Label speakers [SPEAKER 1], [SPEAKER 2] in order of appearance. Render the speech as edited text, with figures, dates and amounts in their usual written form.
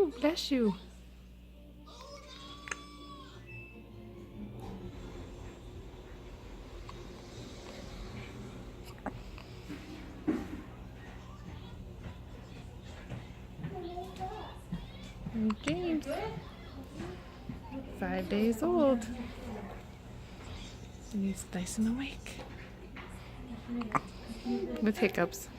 [SPEAKER 1] Oh, bless you. And James, 5 days old. And he's nice and awake. With hiccups.